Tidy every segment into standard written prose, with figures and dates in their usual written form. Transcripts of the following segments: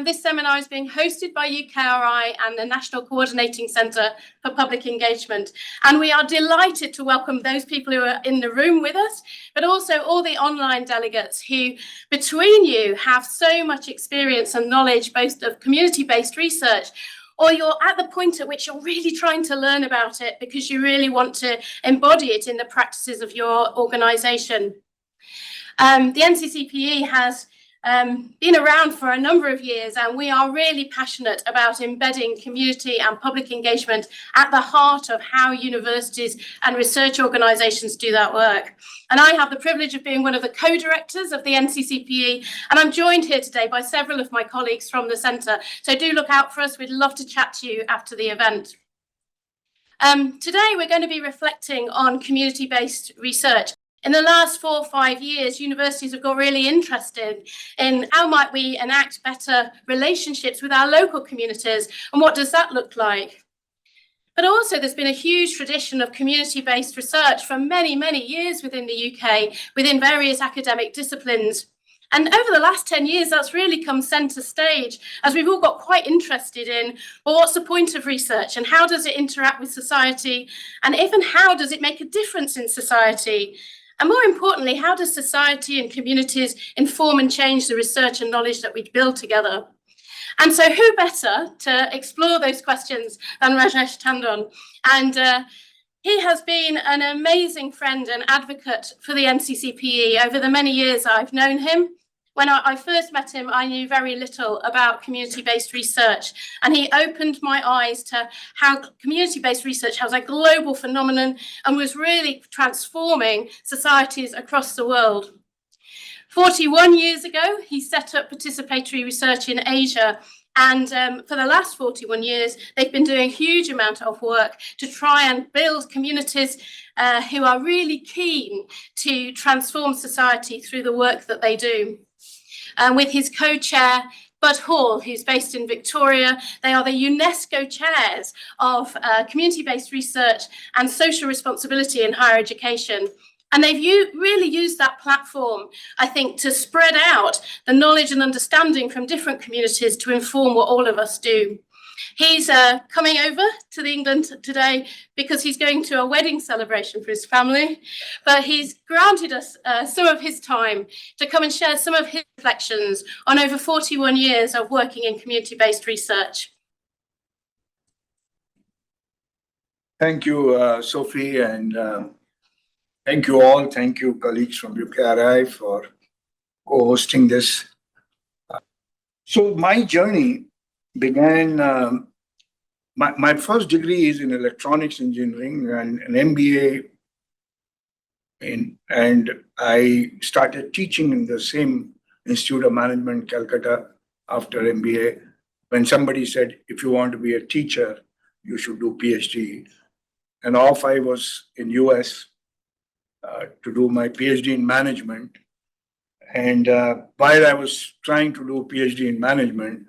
This seminar is being hosted by UKRI and the National Coordinating Centre for Public Engagement. And we are delighted to welcome those people who are in the room with us, but also all the online delegates who, between you, have so much experience and knowledge both of community-based research, or you're at the point at which you're really trying to learn about it because you really want to embody it in the practices of your organisation. The NCCPE has been around for a number of years, and we are really passionate about embedding community and public engagement at the heart of how universities and research organisations do that work. And I have the privilege of being one of the co-directors of the NCCPE, and I'm joined here today by several of my colleagues from the centre. So do look out for us. We'd love to chat to you after the event. Today, we're going to be reflecting on community-based research. In the last 4 or 5 years, universities have got really interested in how might we enact better relationships with our local communities, and what does that look like? But also there's been a huge tradition of community-based research for many, many years within the UK, within various academic disciplines. And over the last 10 years, that's really come centre stage as we've all got quite interested in, well, what's the point of research and how does it interact with society? And if and how does it make a difference in society? And more importantly, how does society and communities inform and change the research and knowledge that we build together? And so who better to explore those questions than Rajesh Tandon? And he has been an amazing friend and advocate for the NCCPE over the many years I've known him. When I first met him, I knew very little about community-based research, and he opened my eyes to how community-based research has a global phenomenon and was really transforming societies across the world. 41 years ago, he set up Participatory Research in Asia, and for the last 41 years, they've been doing a huge amount of work to try and build communities who are really keen to transform society through the work that they do. With his co-chair, Bud Hall, who's based in Victoria, they are the UNESCO chairs of community-based research and social responsibility in higher education. And they've really used that platform, I think, to spread out the knowledge and understanding from different communities to inform what all of us do. He's coming over to England today because he's going to a wedding celebration for his family, but he's granted us some of his time to come and share some of his reflections on over 41 years of working in community-based research. Thank you, Sophie, and thank you all. Thank you, colleagues from UKRI, for co-hosting this. So my journey began, my first degree is in electronics engineering and an MBA, and I started teaching in the same Institute of Management, Calcutta, after MBA, when somebody said, if you want to be a teacher, you should do PhD. And off I was in US to do my PhD in management. And while I was trying to do a PhD in management,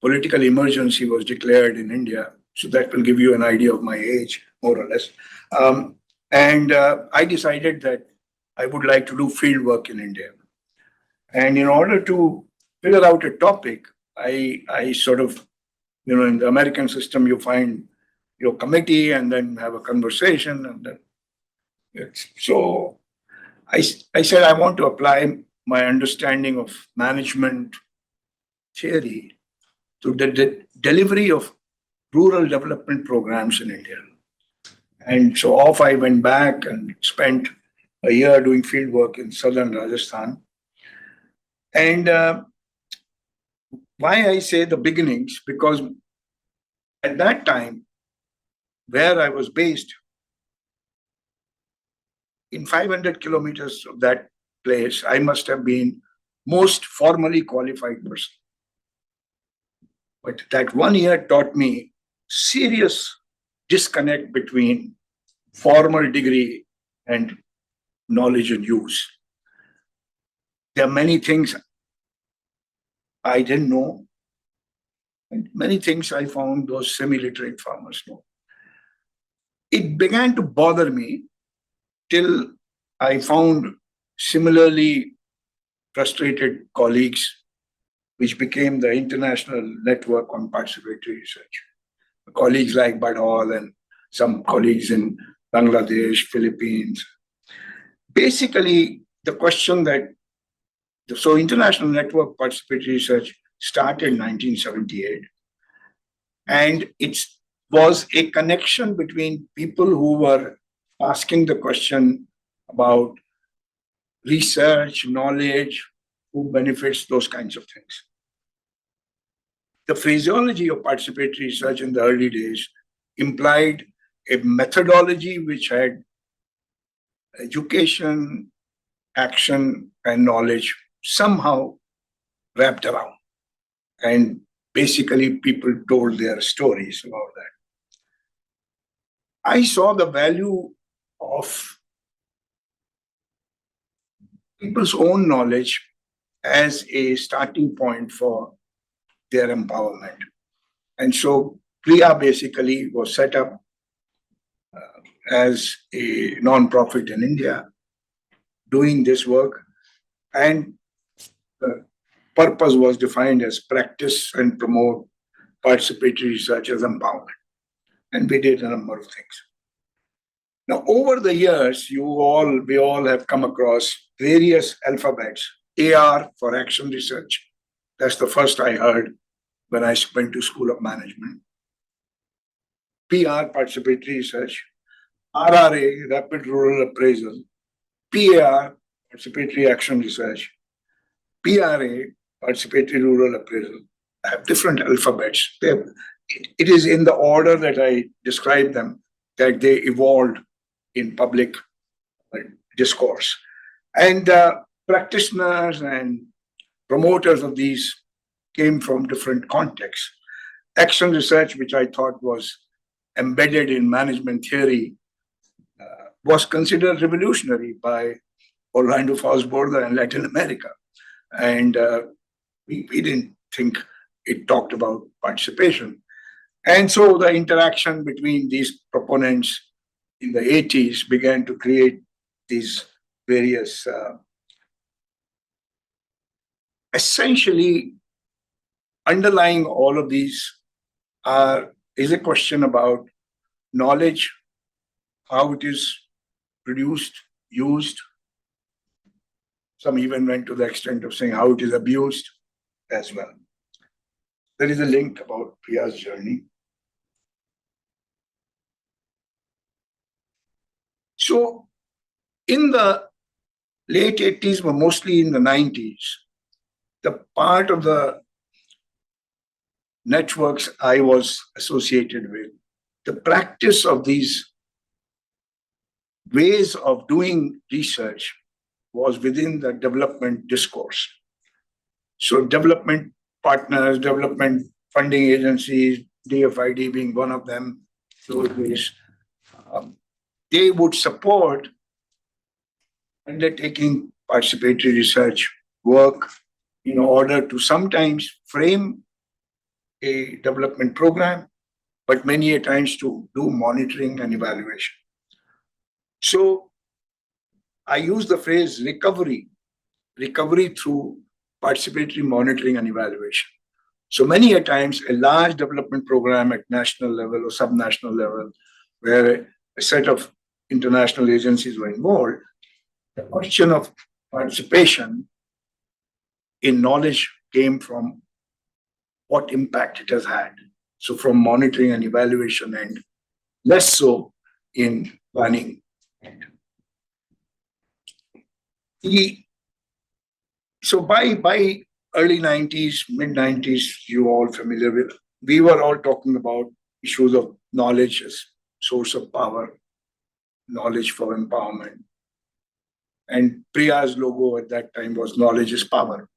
political emergency was declared in India. So that will give you an idea of my age, more or less. I decided that I would like to do field work in India. And in order to figure out a topic, I sort of, in the American system, you find your committee and then have a conversation. And then so I said, I want to apply my understanding of management theory to the delivery of rural development programs in India. And so off I went back and spent a year doing field work in southern Rajasthan. And why I say the beginnings, because at that time, where I was based, in 500 kilometers of that place, I must have been most formally qualified person. But that 1 year taught me serious disconnect between formal degree and knowledge and use. There are many things I didn't know, and many things I found those semi-literate farmers know. It began to bother me till I found similarly frustrated colleagues which became the International Network on Participatory Research. Colleagues like Badhal and some colleagues in Bangladesh, Philippines. Basically, the question that, so International Network Participatory Research started in 1978, and it was a connection between people who were asking the question about research, knowledge, who benefits, those kinds of things. The phraseology of participatory research in the early days implied a methodology which had education, action, and knowledge somehow wrapped around. And basically, people told their stories about that. I saw the value of people's own knowledge as a starting point for their empowerment. And so PRIA basically was set up as a non-profit in India doing this work. And the purpose was defined as practice and promote participatory research as empowerment. And we did a number of things. Now, over the years, we all have come across various alphabets. AR for action research. That's the first I heard when I went to School of Management. PR, participatory research. RRA, rapid rural appraisal. PAR, participatory action research. PRA, participatory rural appraisal. I have different alphabets. It is in the order that I described them that they evolved in public discourse. And practitioners and promoters of these came from different contexts. Action research, which I thought was embedded in management theory, was considered revolutionary by Orlando Fosborda in Latin America. And we didn't think it talked about participation. And so the interaction between these proponents in the 80s began to create these various, essentially underlying all of these is a question about knowledge, how it is produced, used. Some even went to the extent of saying how it is abused as well. There is a link about Priya's journey. So in the late 80s, but mostly in the 90s, the part of the networks I was associated with, the practice of these ways of doing research was within the development discourse. So development partners, development funding agencies, DFID being one of them, those ways, they would support undertaking participatory research work in order to sometimes frame a development program, but many a times to do monitoring and evaluation. So I use the phrase recovery through participatory monitoring and evaluation. So many a times a large development program at national level or subnational level, where a set of international agencies were involved, the question of participation in knowledge came from what impact it has had. So from monitoring and evaluation and less so in planning. So by early 90s, mid 90s, you all familiar with, we were all talking about issues of knowledge as source of power, knowledge for empowerment. And Priya's logo at that time was knowledge is power.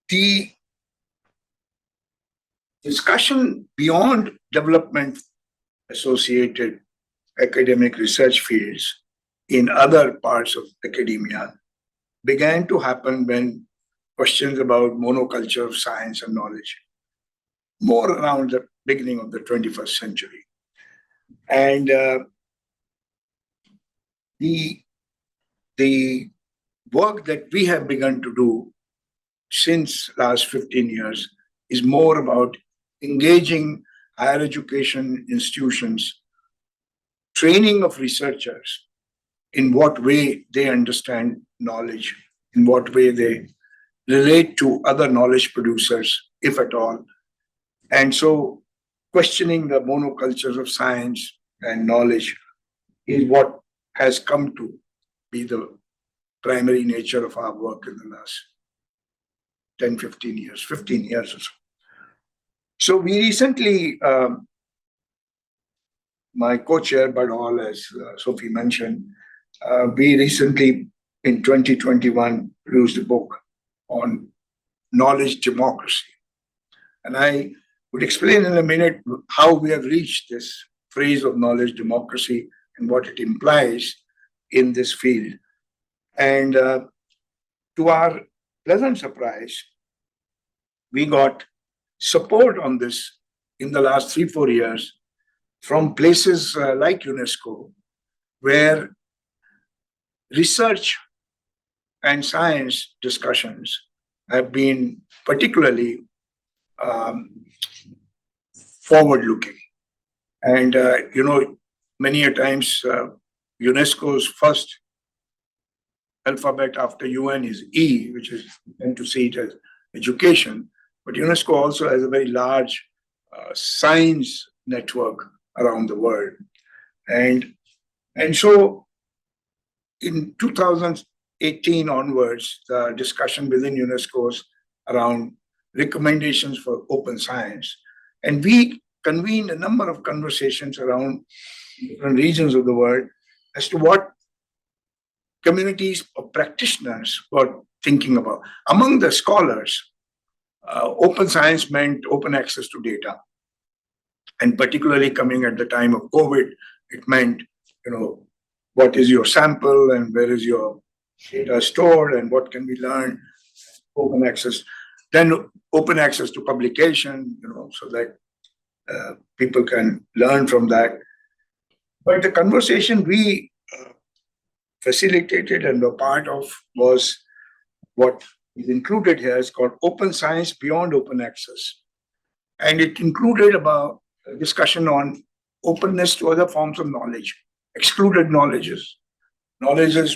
The discussion beyond development associated academic research fields in other parts of academia began to happen when questions about monoculture of science and knowledge, more around the beginning of the 21st century. And the work that we have begun to do since last 15 years is more about engaging higher education institutions, training of researchers in what way they understand knowledge, in what way they relate to other knowledge producers, if at all. And so questioning the monocultures of science and knowledge is what has come to be the primary nature of our work in the last 10, 15 years, 15 years or so. So we recently, my co-chair, but all as Sophie mentioned, we recently in 2021 produced a book on knowledge democracy. And I would explain in a minute how we have reached this phrase of knowledge democracy and what it implies in this field. And to our pleasant surprise, we got support on this in the last 3-4 years from places like UNESCO, where research and science discussions have been particularly forward-looking. And, many a times UNESCO's first alphabet after UN is E, which is meant to see it as education. But UNESCO also has a very large science network around the world. And so in 2018 onwards, the discussion within UNESCO's around recommendations for open science. And we convened a number of conversations around different regions of the world as to what communities of practitioners were thinking about. Among the scholars, open science meant open access to data. And particularly coming at the time of COVID, it meant, what is your sample and where is your data stored and what can we learn, open access. Then open access to publication, so that people can learn from that. But the conversation we facilitated and were part of was what is included here is called Open Science Beyond Open Access. And it included about a discussion on openness to other forms of knowledge, excluded knowledges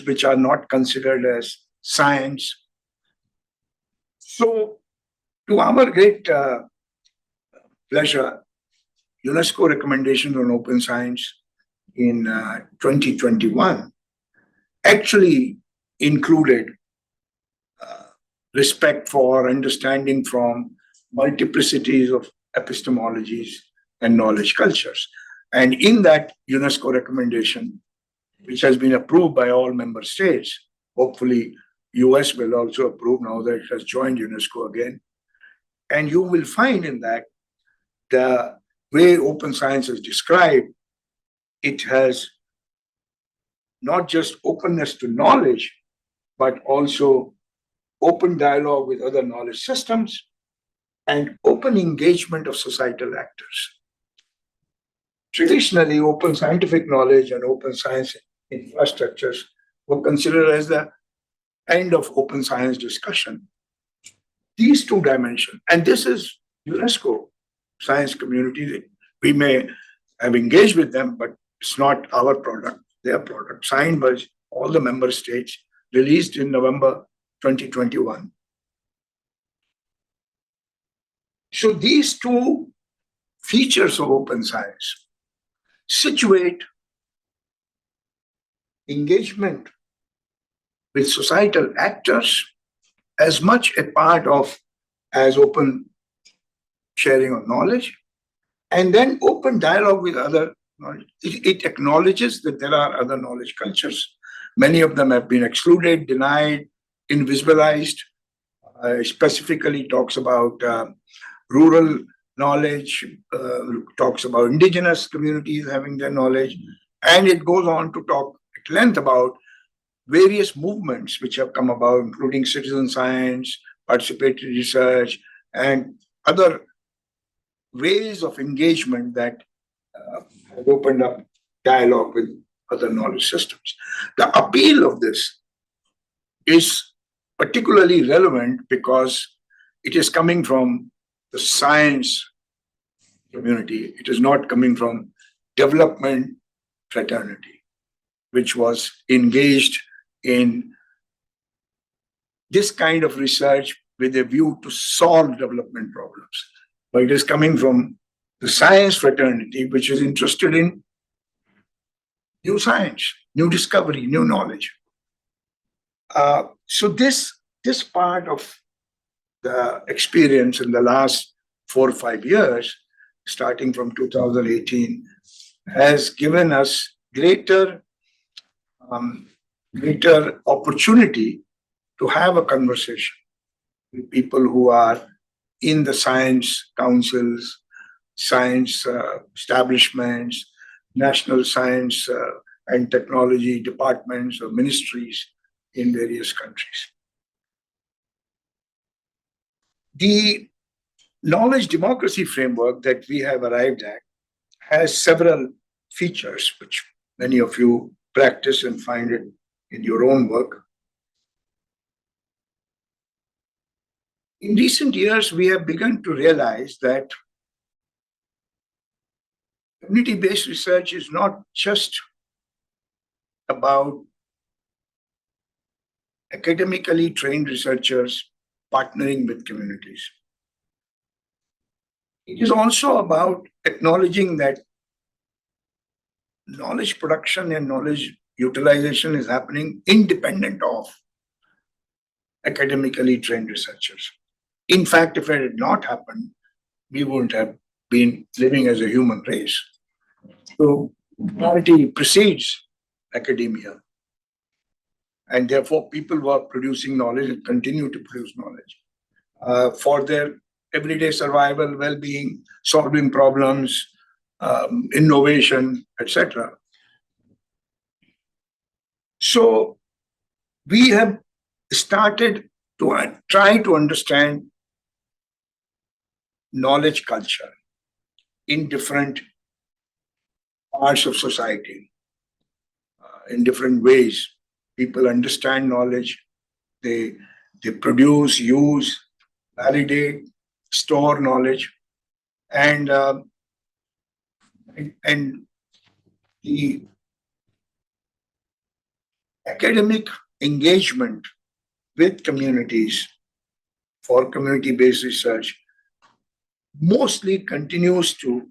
which are not considered as science. So to our great pleasure, UNESCO recommendations on open science in 2021 actually included respect for, understanding from multiplicities of epistemologies and knowledge cultures. And in that UNESCO recommendation, which has been approved by all member states, hopefully US will also approve now that it has joined UNESCO again. And you will find in that the way open science is described, it has not just openness to knowledge, but also open dialogue with other knowledge systems and open engagement of societal actors. Traditionally, open scientific knowledge and open science infrastructures were considered as the end of open science discussion. These two dimensions, and this is UNESCO science community. We may have engaged with them, but it's not our product, their product, signed by all the member states, released in November 2021. So these two features of open science situate engagement with societal actors as much a part of as open sharing of knowledge, and then open dialogue with other knowledge. It acknowledges that there are other knowledge cultures. Many of them have been excluded, denied, invisibilized. Specifically talks about rural knowledge, talks about indigenous communities having their knowledge, and it goes on to talk at length about various movements which have come about, including citizen science, participatory research, and other ways of engagement that have opened up dialogue with other knowledge systems. The appeal of this is particularly relevant because it is coming from the science community. It is not coming from development fraternity, which was engaged in this kind of research with a view to solve development problems. But it is coming from the science fraternity, which is interested in new science, new discovery, new knowledge. So this part of the experience in the last 4 or 5 years, starting from 2018, has given us greater opportunity to have a conversation with people who are in the science councils, science establishments, national science and technology departments or ministries in various countries. The knowledge democracy framework that we have arrived at has several features, which many of you practice and find it in your own work. In recent years, we have begun to realize that community-based research is not just about academically trained researchers partnering with communities. It is also about acknowledging that knowledge production and knowledge utilization is happening independent of academically trained researchers. In fact, if it had not happened, we wouldn't have been living as a human race. So humanity precedes academia. And therefore, people who are producing knowledge and continue to produce knowledge for their everyday survival, well-being, solving problems, innovation, etc. So we have started to try to understand knowledge culture in different parts of society, in different ways. People understand knowledge, they produce, use, validate, store knowledge, and the academic engagement with communities for community-based research mostly continues to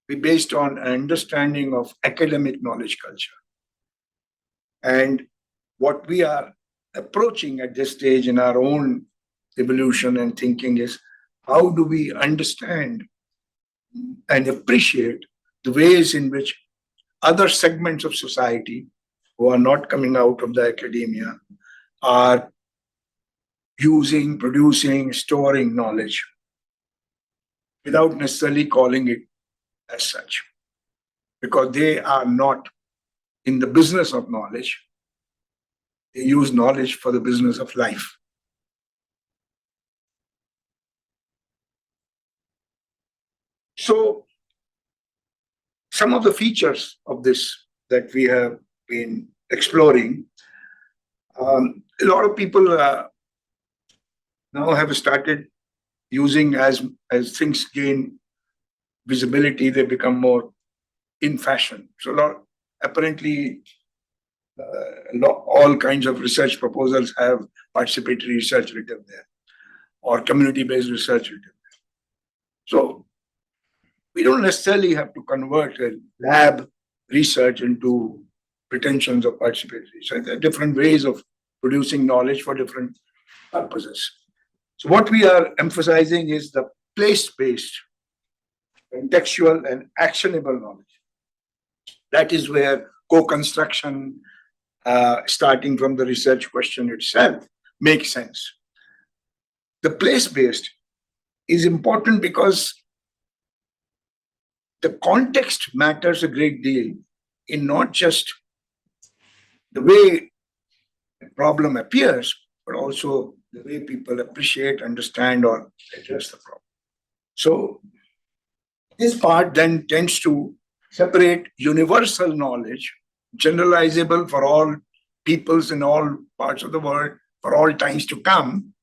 be based on an understanding of academic knowledge culture. And what we are approaching at this stage in our own evolution and thinking is, how do we understand and appreciate the ways in which other segments of society who are not coming out of the academia are using, producing, storing knowledge without necessarily calling it as such, because they are not in the business of knowledge. They use knowledge for the business of life. So some of the features of this that we have been exploring, a lot of people now have started using, as things gain visibility, they become more in fashion. So apparently all kinds of research proposals have participatory research written there or community-based research written there. So we don't necessarily have to convert a lab research into pretensions of participatory research. There are different ways of producing knowledge for different purposes. So what we are emphasizing is the place-based, contextual and actionable knowledge. That is where co-construction, starting from the research question itself, makes sense. The place-based is important because the context matters a great deal in not just the way the problem appears, but also the way people appreciate, understand, or address the problem. So this part then tends to separate universal knowledge, generalizable for all peoples in all parts of the world, for all times to come,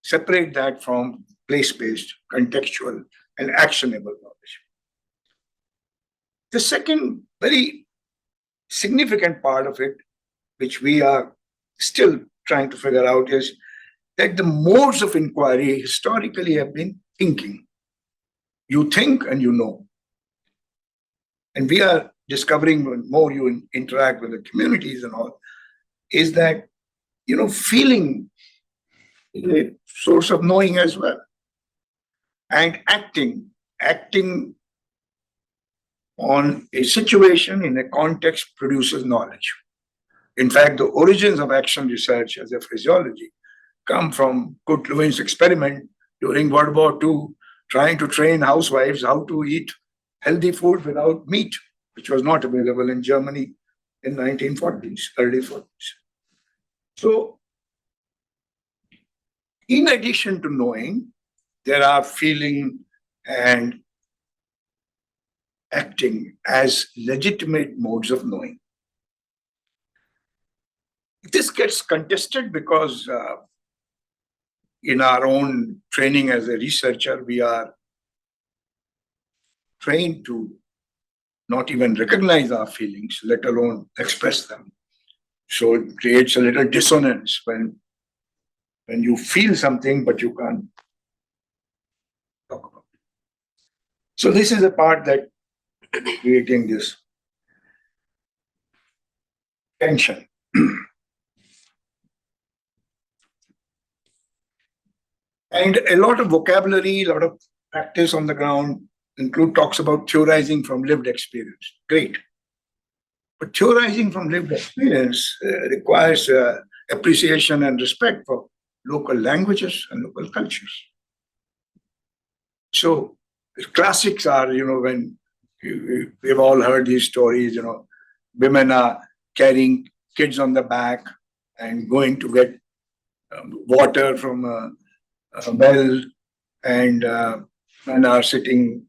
separate that from place-based, contextual, and actionable knowledge. The second very significant part of it, which we are still trying to figure out, is that the modes of inquiry historically have been thinking. You think and you know. And we are discovering, when more you interact with the communities and all, is that, feeling is a source of knowing as well. And acting on a situation in a context produces knowledge. In fact, the origins of action research as a physiology come from Kurt Lewin's experiment during World War II, trying to train housewives how to eat healthy food without meat, which was not available in Germany in 1940s, early 40s. So, in addition to knowing, there are feeling and acting as legitimate modes of knowing. This gets contested because in our own training as a researcher, we are trained to not even recognize our feelings, let alone express them. So it creates a little dissonance when you feel something, but you can't talk about it. So this is a part that creating this tension. And a lot of vocabulary, a lot of practice on the ground talks about theorizing from lived experience. Great. But theorizing from lived experience requires appreciation and respect for local languages and local cultures. So the classics are, when we've all heard these stories, women are carrying kids on the back and going to get water from a well, and men are sitting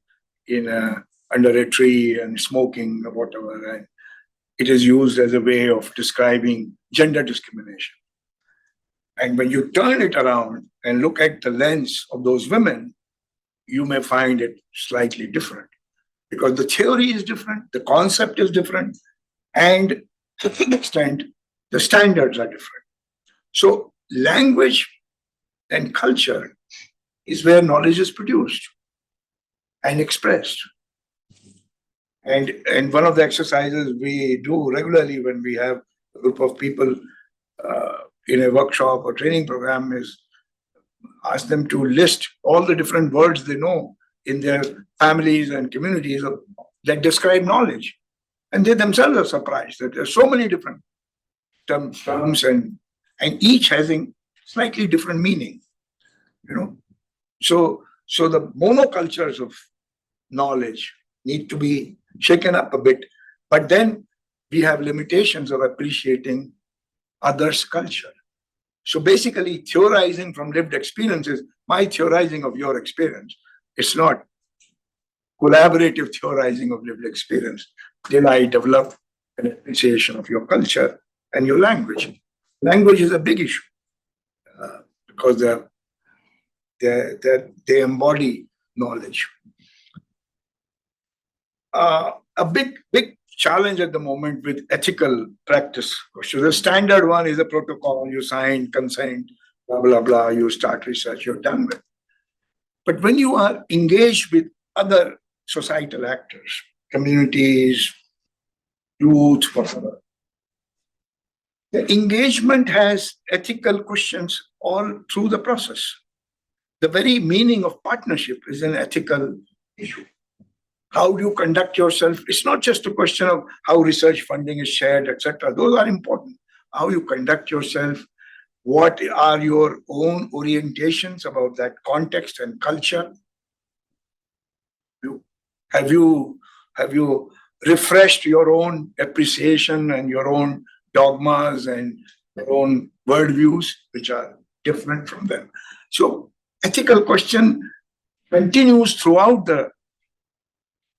under a tree and smoking or whatever. And it is used as a way of describing gender discrimination. And when you turn it around and look at the lens of those women, you may find it slightly different, because the theory is different, the concept is different, and to some extent, the standards are different. So language and culture is where knowledge is produced and expressed. And one of the exercises we do regularly when we have a group of people in a workshop or training program is ask them to list all the different words they know in their families and communities that describe knowledge. And they themselves are surprised that there are so many different terms and each having slightly different meaning. So the monocultures of knowledge need to be shaken up a bit, but then we have limitations of appreciating others' culture. So basically, theorizing from lived experiences, my theorizing of your experience, it's not collaborative theorizing of lived experience till I develop an appreciation of your culture and your language. Language is a big issue because they embody knowledge. A big challenge at the moment with ethical practice. So the standard one is a protocol, you sign, consent, blah, blah, blah, you start research, you're done with. But when you are engaged with other societal actors, communities, youth, whatever, the engagement has ethical questions all through the process. The very meaning of partnership is an ethical issue. How do you conduct yourself? It's not just a question of how research funding is shared, etc. Those are important. How you conduct yourself, what are your own orientations about that context and culture? Have you refreshed your own appreciation and your own dogmas and your own worldviews, which are different from them? So ethical question continues throughout the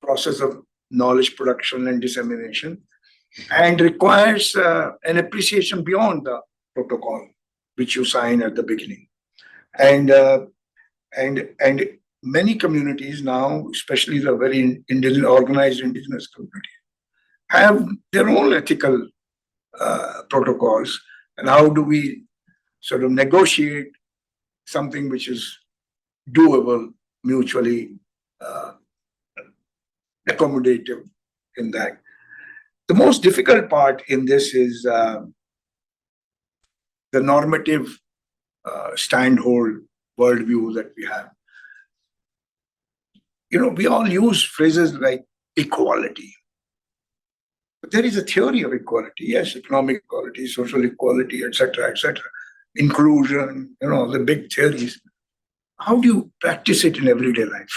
process of knowledge production and dissemination, and requires an appreciation beyond the protocol. which you sign at the beginning. And many communities now, especially the very organized indigenous community, have their own ethical protocols. And how do we sort of negotiate something which is doable, mutually accommodative in that. The most difficult part in this is the normative standhold worldview that we have. We all use phrases like equality. But there is a theory of equality, yes, economic equality, social equality, etc., inclusion, the big theories. How do you practice it in everyday life?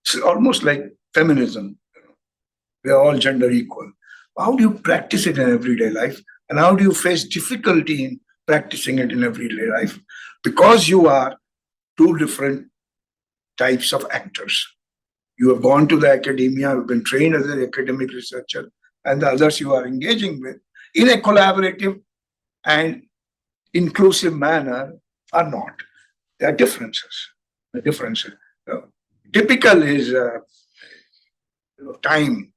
It's almost like feminism. We are all gender equal. How do you practice it in everyday life? And how do you face difficulty in practicing it in everyday life? Because you are two different types of actors. You have gone to the academia, you've been trained as an academic researcher, and the others you are engaging with in a collaborative and inclusive manner are not. There are differences. The differences. Typical is time,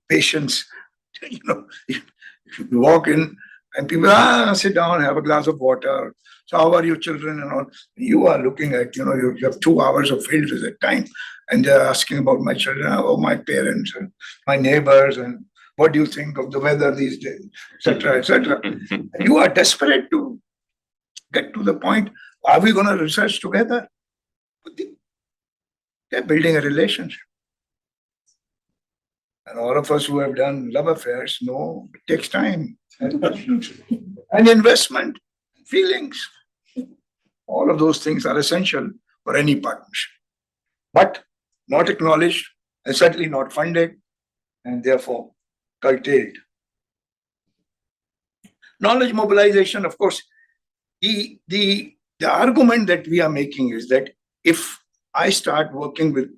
patience. You walk in and people sit down, have a glass of water. So how are your children and all? You are looking at, you have 2 hours of field visit time, and they're asking about my children, or my parents, and my neighbors, and what do you think of the weather these days, etc., etc. You are desperate to get to the point. Are we going to research together? They're building a relationship. And all of us who have done love affairs know it takes time and investment, feelings. All of those things are essential for any partnership, but not acknowledged and certainly not funded, and therefore curtailed. Knowledge mobilization, of course, the argument that we are making is that if I start working with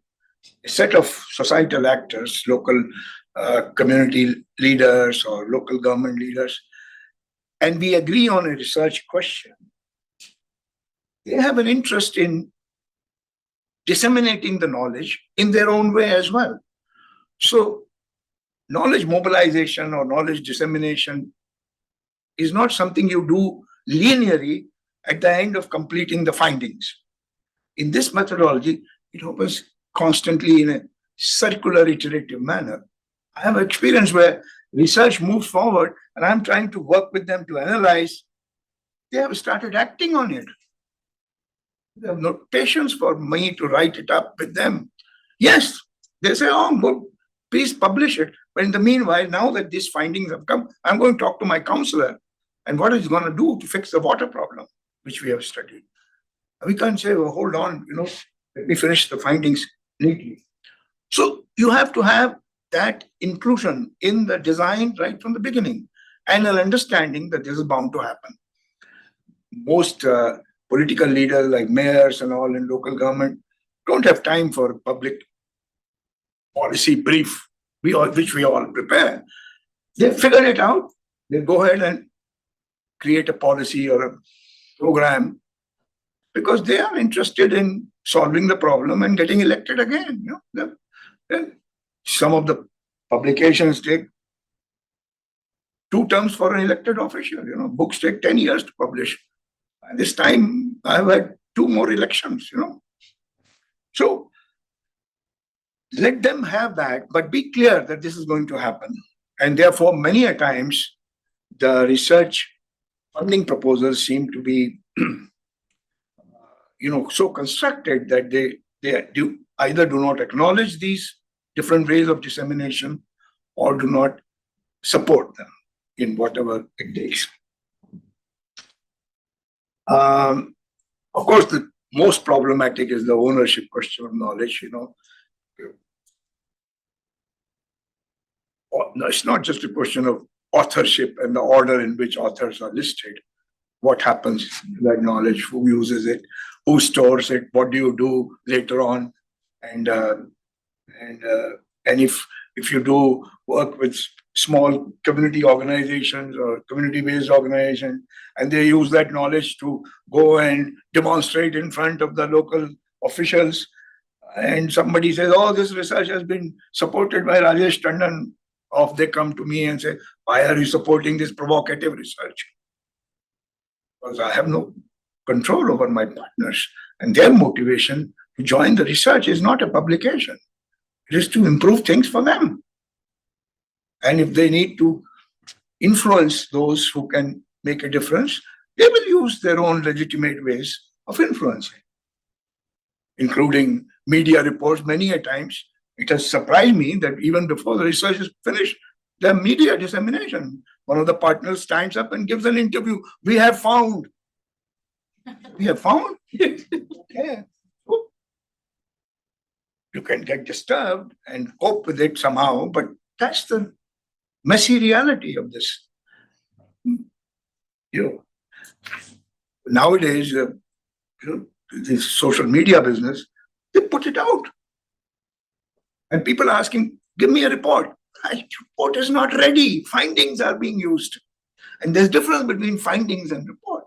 a set of societal actors, local community leaders or local government leaders, and we agree on a research question, they have an interest in disseminating the knowledge in their own way as well. So knowledge mobilization or knowledge dissemination is not something you do linearly at the end of completing the findings. In this methodology, it happens constantly in a circular, iterative manner. I have experience where research moves forward and I'm trying to work with them to analyze. They have started acting on it. They have no patience for me to write it up with them. Yes, they say, oh, good, please publish it. But in the meanwhile, now that these findings have come, I'm going to talk to my counselor and what is going to do to fix the water problem, which we have studied. We can't say, well, hold on, let me finish the findings neatly. So you have to have that inclusion in the design right from the beginning and an understanding that this is bound to happen. Most political leaders like mayors and all in local government don't have time for a public policy brief, which we all prepare. They figure it out. They go ahead and create a policy or a program because they are interested in solving the problem and getting elected again. Some of the publications take 2 terms for an elected official. Books take 10 years to publish. And this time I've had 2 more elections. So let them have that, but be clear that this is going to happen. And therefore, many a times, the research funding proposals seem to be so constructed that they either do not acknowledge these different ways of dissemination or do not support them in whatever it takes. Of course, the most problematic is the ownership question of knowledge. It's not just a question of authorship and the order in which authors are listed. What happens to that knowledge? Who uses it? Who stores it? What do you do later on? And if you do work with small community organizations or community-based organizations, and they use that knowledge to go and demonstrate in front of the local officials. And somebody says, oh, this research has been supported by Rajesh Tandon. Off they come to me and say, why are you supporting this provocative research? Because I have no control over my partners, and their motivation to join the research is not a publication. It is to improve things for them. And if they need to influence those who can make a difference, they will use their own legitimate ways of influencing, including media reports. Many a times, it has surprised me that even before the research is finished, the media dissemination. One of the partners stands up and gives an interview. We have found. We have found. Okay. You can get disturbed and cope with it somehow, but that's the messy reality of this. Nowadays, this social media business, they put it out. And people are asking, give me a report. The report is not ready. Findings are being used. And there's difference between findings and report.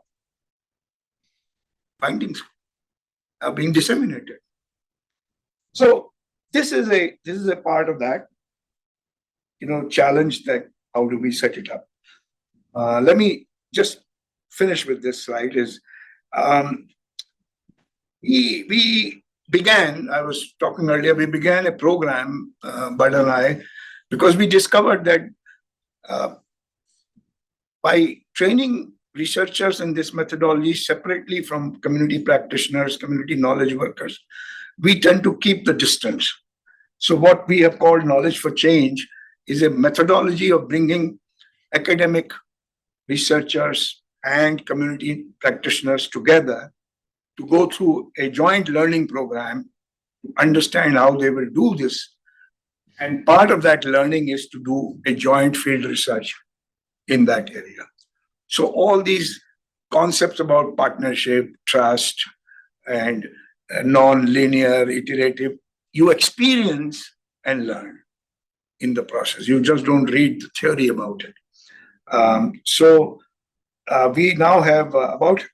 Findings are being disseminated. So this is a part of that, challenge, that how do we set it up? Let me just finish with this slide. We began, I was talking earlier, we began a program, Bud and I, because we discovered that by training researchers in this methodology separately from community practitioners, community knowledge workers, we tend to keep the distance. So what we have called knowledge for change is a methodology of bringing academic researchers and community practitioners together to go through a joint learning program to understand how they will do this. And part of that learning is to do a joint field research in that area. So all these concepts about partnership, trust, and non-linear, iterative, you experience and learn in the process. You just don't read the theory about it. We now have about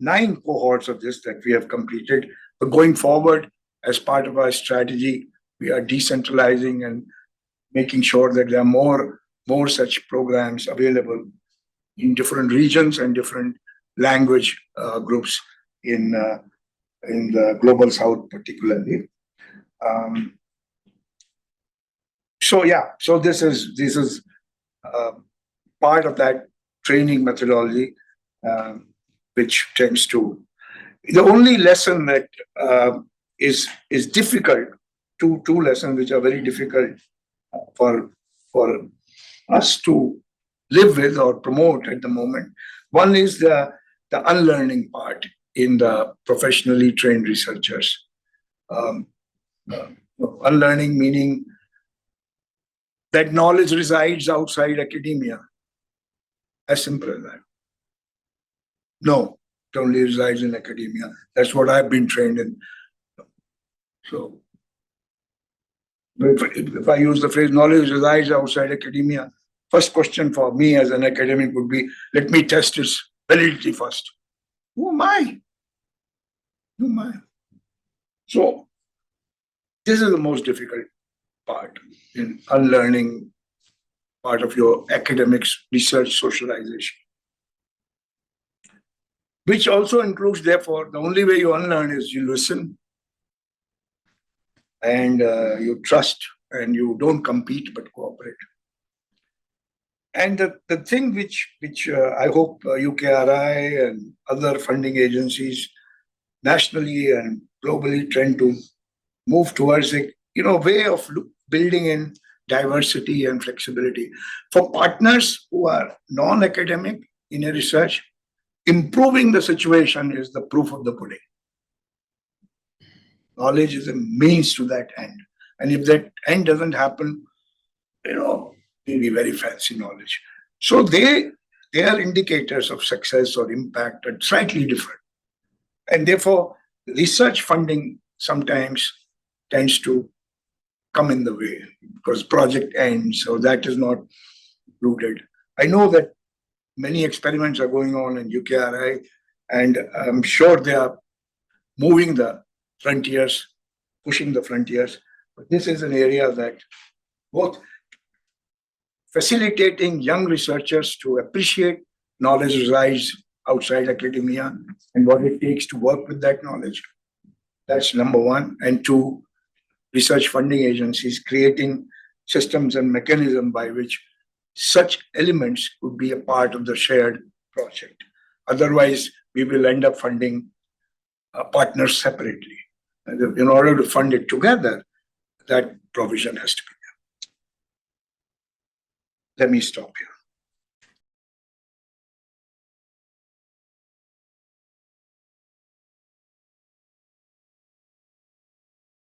9 cohorts of this that we have completed. But going forward, as part of our strategy, we are decentralizing and making sure that there are more such programs available in different regions and different language groups in the Global South particularly. So this is part of that training methodology, which tends to, the only lesson that is difficult, two lessons which are very difficult for us to live with or promote at the moment. One is the unlearning part in the professionally trained researchers. Unlearning meaning that knowledge resides outside academia. As simple as that. No, it only resides in academia. That's what I've been trained in. So if I use the phrase knowledge resides outside academia, first question for me as an academic would be, let me test its validity first. Who am I? Who am I? So this is the most difficult part in unlearning part of your academics research socialization, which also includes, therefore, the only way you unlearn is you listen and you trust and you don't compete but cooperate. And the thing which I hope UKRI and other funding agencies nationally and globally tend to move towards a way of building in diversity and flexibility. For partners who are non-academic in a research, improving the situation is the proof of the pudding. Knowledge is a means to that end. And if that end doesn't happen, maybe very fancy knowledge. So they are indicators of success or impact are slightly different. And therefore, research funding sometimes tends to come in the way because project ends, so that is not rooted. I know that many experiments are going on in UKRI, and I'm sure they are moving the frontiers, pushing the frontiers. But this is an area that both facilitating young researchers to appreciate knowledge resides outside academia and what it takes to work with that knowledge. That's number one. And two, research funding agencies creating systems and mechanisms by which such elements could be a part of the shared project. Otherwise, we will end up funding partners separately. And in order to fund it together, that provision has to be there. Let me stop here.